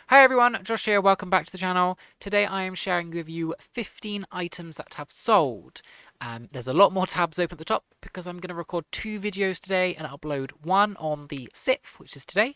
Hi everyone, Josh here, welcome back to the channel. Today I am sharing with you 15 items that have sold. There's a lot more tabs open at the top because I'm going to record two videos today and upload one on the 6th, which is today,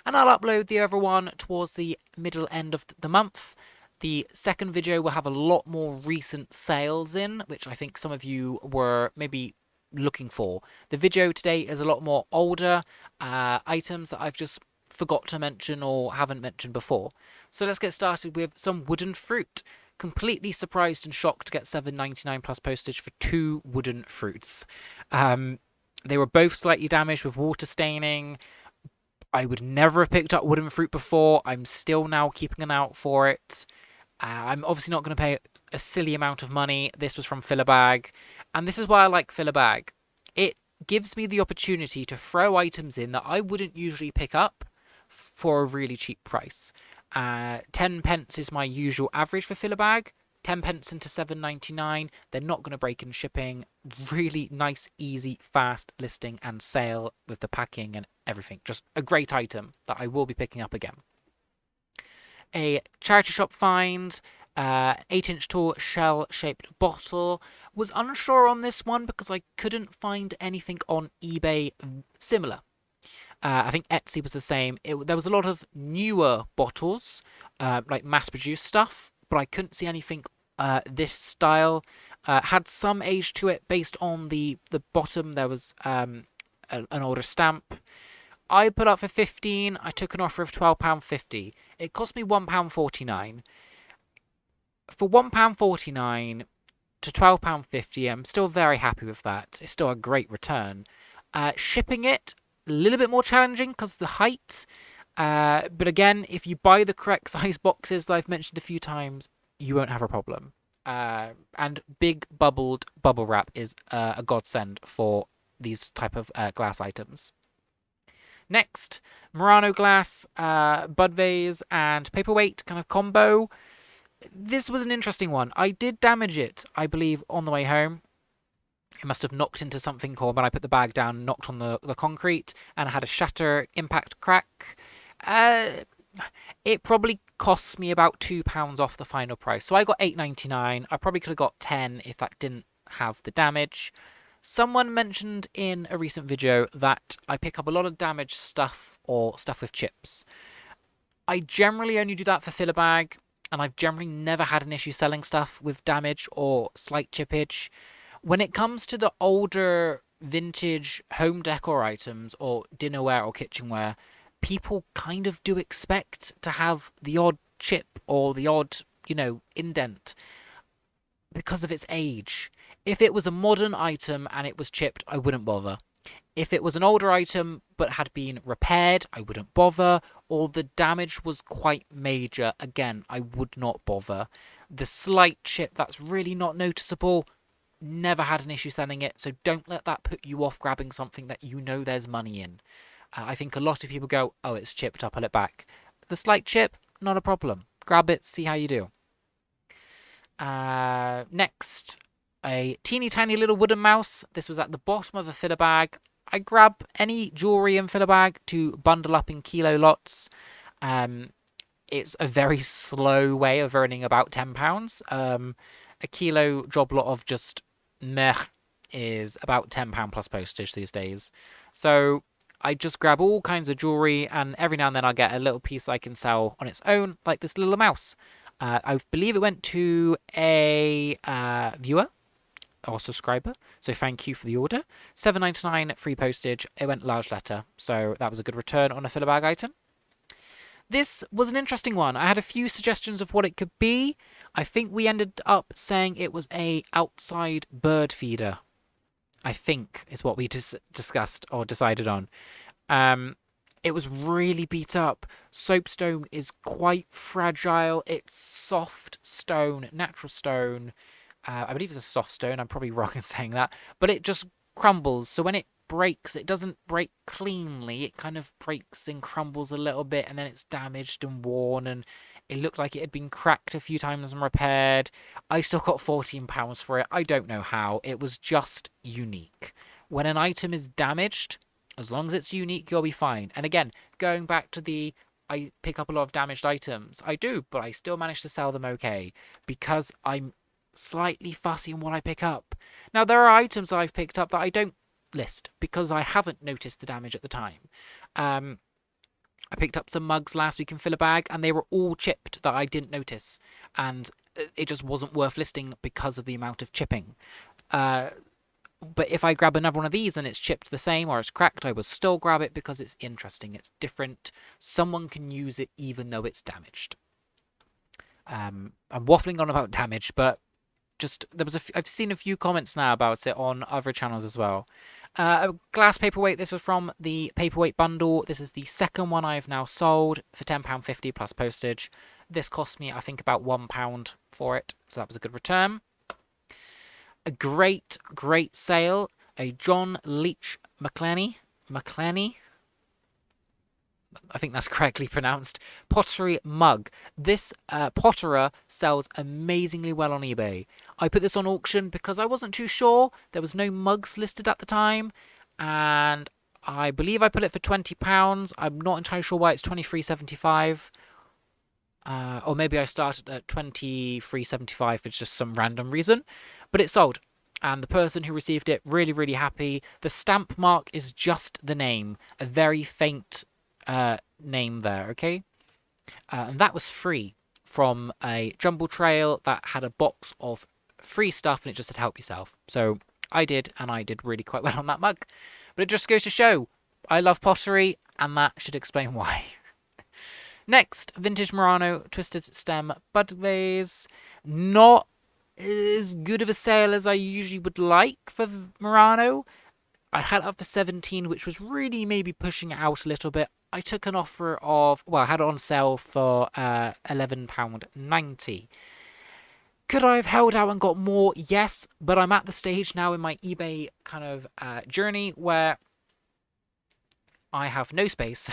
and I'll upload the other one towards the middle end of the month. The second video will have a lot more recent sales in, which I think some of you were maybe looking for. The video today is a lot more older items that I've just forgot to mention or haven't mentioned before. So let's get started with some wooden fruit. Completely surprised and shocked to get $7.99 plus postage for two wooden fruits. They were both slightly damaged with water staining. I would never have picked up wooden fruit before. I'm still now keeping an eye out for it. I'm obviously not going to pay a silly amount of money. This was from Filler Bag, and this is why I like Filler Bag. It gives me the opportunity to throw items in that I wouldn't usually pick up for a really cheap price. 10 pence is my usual average for Filler Bag. 10 pence into 7.99. They're not going to break in shipping. Really nice, easy, fast listing and sale with the packing and everything. Just a great item that I will be picking up again. A charity shop find, 8-inch tall shell-shaped bottle. Was unsure on this one because I couldn't find anything on eBay similar. I think Etsy was the same. There was a lot of newer bottles, like mass-produced stuff, but I couldn't see anything this style. Had some age to it based on the bottom. There was an older stamp. I put up for 15. I took an offer of £12.50. It cost me £1.49. For £1.49 to £12.50, I'm still very happy with that. It's still a great return. Shipping it, a little bit more challenging because of the height. But again, if you buy the correct size boxes that I've mentioned a few times, you won't have a problem. And big bubbled bubble wrap is a godsend for these type of glass items. Next, Murano glass, bud vase, and paperweight kind of combo. This was an interesting one. I did damage it, I believe, on the way home. It must have knocked into something, or when I put the bag down, knocked on the concrete, and had a shatter impact crack. It probably cost me about £2 off the final price. So I got $8.99. I probably could have got 10 if that didn't have the damage. Someone mentioned in a recent video that I pick up a lot of damaged stuff or stuff with chips. I generally only do that for Filler Bag, and I've generally never had an issue selling stuff with damage or slight chippage. When it comes to the older vintage home decor items or dinnerware or kitchenware, people kind of do expect to have the odd chip or the odd, indent because of its age. If it was a modern item and it was chipped, I wouldn't bother. If it was an older item but had been repaired, I wouldn't bother. Or the damage was quite major, again, I would not bother. The slight chip that's really not noticeable, never had an issue selling it, so don't let that put you off grabbing something that you know there's money in. I think a lot of people go, oh, it's chipped, I'll pull it back. The slight chip, not a problem. Grab it, see how you do. Next, a teeny tiny little wooden mouse. This was at the bottom of a filler bag. I grab any jewelry in filler bag to bundle up in kilo lots. It's a very slow way of earning about £10. A kilo job lot of just meh is about £10 plus postage these days. So I just grab all kinds of jewelry, and every now and then I'll get a little piece I can sell on its own, like this little mouse. I believe it went to a viewer or subscriber, so thank you for the order. $7.99 free postage. It went large letter, so that was a good return on a filler bag item. This was an interesting one. I had a few suggestions of what it could be. I think we ended up saying it was a outside bird feeder, I think is what we discussed or decided on. It was really beat up. Soapstone is quite fragile. It's soft stone, natural stone. I believe it's a soft stone. I'm probably wrong in saying that. But it just crumbles. So when it breaks, it doesn't break cleanly. It kind of breaks and crumbles a little bit, and then it's damaged and worn, and it looked like it had been cracked a few times and repaired. I still got £14 for it. I don't know how. It was just unique. When an item is damaged, as long as it's unique, you'll be fine. And again, going back to the I pick up a lot of damaged items. I do, but I still manage to sell them okay because I'm slightly fussy in what I pick up. Now, there are items I've picked up that I don't list because I haven't noticed the damage at the time. I picked up some mugs last week in Filler Bag, and they were all chipped that I didn't notice, and it just wasn't worth listing because of the amount of chipping. But if I grab another one of these and it's chipped the same or it's cracked, I will still grab it because it's interesting, it's different. Someone can use it even though it's damaged. I'm waffling on about damage, but just I've seen a few comments now about it on other channels as well. Glass paperweight. This was from the Paperweight bundle. This is the second one I've now sold for £10.50 plus postage. This cost me, I think, about £1 for it, so that was a good return. A great sale. A John Leach McClenny, I think that's correctly pronounced, pottery mug. This potterer sells amazingly well on eBay. I put this on auction because I wasn't too sure. There was no mugs listed at the time, and I believe I put it for £20. I'm not entirely sure why it's £23.75. Or maybe I started at £23.75 for just some random reason. But it sold. And the person who received it, really happy. The stamp mark is just the name. A very faint name there, okay? And that was free from a jumble trail that had a box of free stuff and it just said help yourself. So I did, and I did really quite well on that mug. But it just goes to show, I love pottery, and that should explain why. Next, vintage Murano twisted stem bud vase. Not as good of a sale as I usually would like for Murano. I had it up for 17, which was really maybe pushing it out a little bit. I took an offer of, well, I had it on sale for £11.90. Could I have held out and got more? Yes, but I'm at the stage now in my eBay kind of journey where I have no space.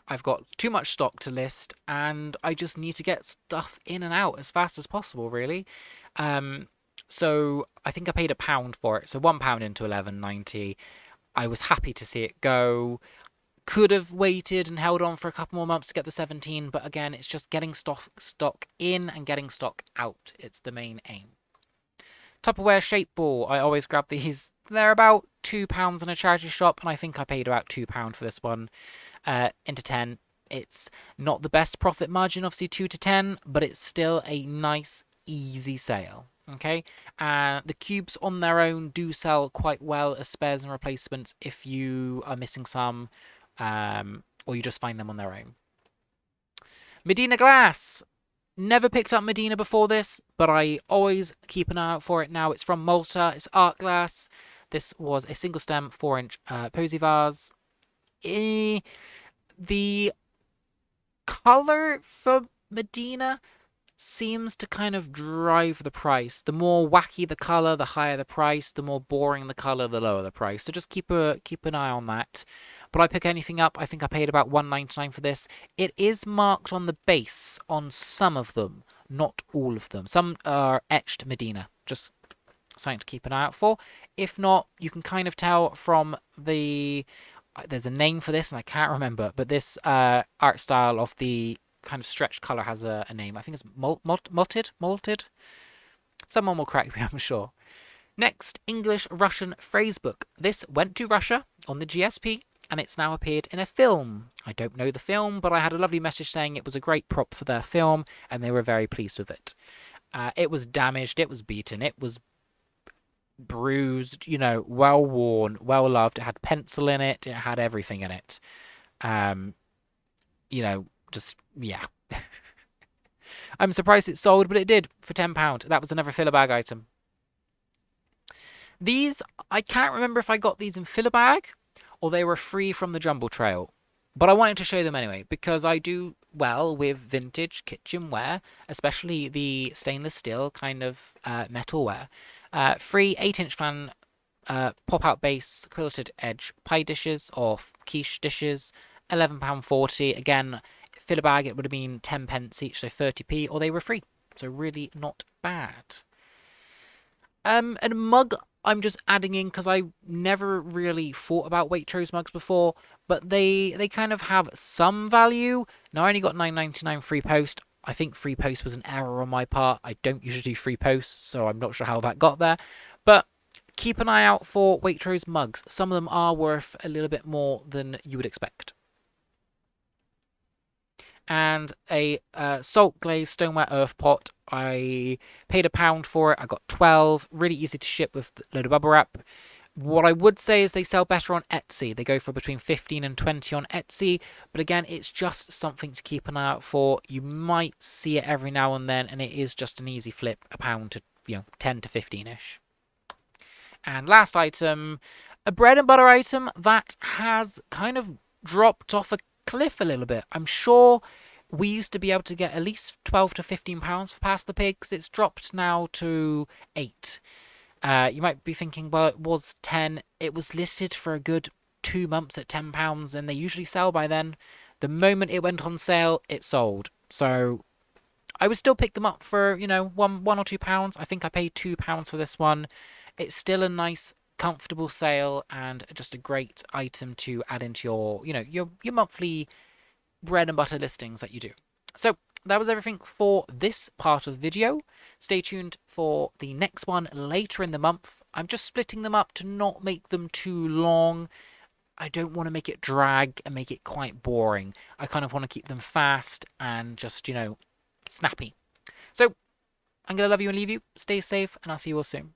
I've got too much stock to list, and I just need to get stuff in and out as fast as possible, really. So I think I paid £1 for it, so £1 into £11.90. I was happy to see it go. Could have waited and held on for a couple more months to get the 17, but again, it's just getting stock in and getting stock out. It's the main aim. Tupperware shape ball. I always grab these. They're about £2 in a charity shop, and I think I paid about £2 for this one. Into 10. It's not the best profit margin, obviously 2 to 10, but it's still a nice, easy sale. Okay, the cubes on their own do sell quite well as spares and replacements if you are missing some, or you just find them on their own. Medina glass. Never picked up Medina before this, but I always keep an eye out for it now. It's from Malta. It's art glass. This was a single stem 4-inch posy vase. The color for Medina seems to kind of drive the price. The more wacky the color, the higher the price. The more boring the color, the lower the price. So just keep an eye on that. But I pick anything up. I think I paid about £1.99 for this. It is marked on the base on some of them, not all of them. Some are etched Medina. Just something to keep an eye out for. If not, you can kind of tell from the... There's a name for this, and I can't remember, but this art style of the kind of stretched color has a name. I think it's malted. Someone will correct me, I'm sure. Next, English-Russian phrase book. This went to Russia on the GSP, and it's now appeared in a film. I don't know the film, but I had a lovely message saying it was a great prop for their film, and they were very pleased with it. It was damaged, it was beaten, it was bruised, you know, well worn, well loved. It had pencil in it. It had everything in it. You know, just, yeah. I'm surprised it sold, but it did for £10. That was another filler bag item. These, I can't remember if I got these in filler bag or they were free from the jumble trail. But I wanted to show them anyway, because I do well with vintage kitchenware, especially the stainless steel kind of metalware. Free 8-inch fan, pop-out base, quilted edge pie dishes or quiche dishes, £11.40. Again, filler bag, it would have been 10p each, so 30p, or they were free. So really not bad. And mug I'm just adding in because I never really thought about Waitrose mugs before, but they kind of have some value. Now I only got $9.99 free post. I think free post was an error on my part. I don't usually do free posts, so I'm not sure how that got there. But keep an eye out for Waitrose mugs. Some of them are worth a little bit more than you would expect. And a salt glazed stoneware earth pot. I paid £1 for it. I got 12. Really easy to ship with a load of bubble wrap. What I would say is they sell better on Etsy. They go for between 15 and 20 on Etsy. But again, it's just something to keep an eye out for. You might see it every now and then, and it is just an easy flip, £1 to 10 to 15-ish. And last item, a bread and butter item that has kind of dropped off a cliff a little bit. I'm sure we used to be able to get at least 12 to 15 pounds for Pasta Pigs. It's dropped now to 8. You might be thinking, well, it was 10. It was listed for a good 2 months at £10, and they usually sell by then. The moment it went on sale, it sold. So I would still pick them up for, one or £2. I think I paid £2 for this one. It's still a nice, comfortable sale and just a great item to add into your monthly bread and butter listings that you do. So that was everything for this part of the video. Stay tuned for the next one later in the month. I'm just splitting them up to not make them too long. I don't want to make it drag and make it quite boring. I kind of want to keep them fast and just, snappy. So I'm going to love you and leave you. Stay safe, and I'll see you all soon.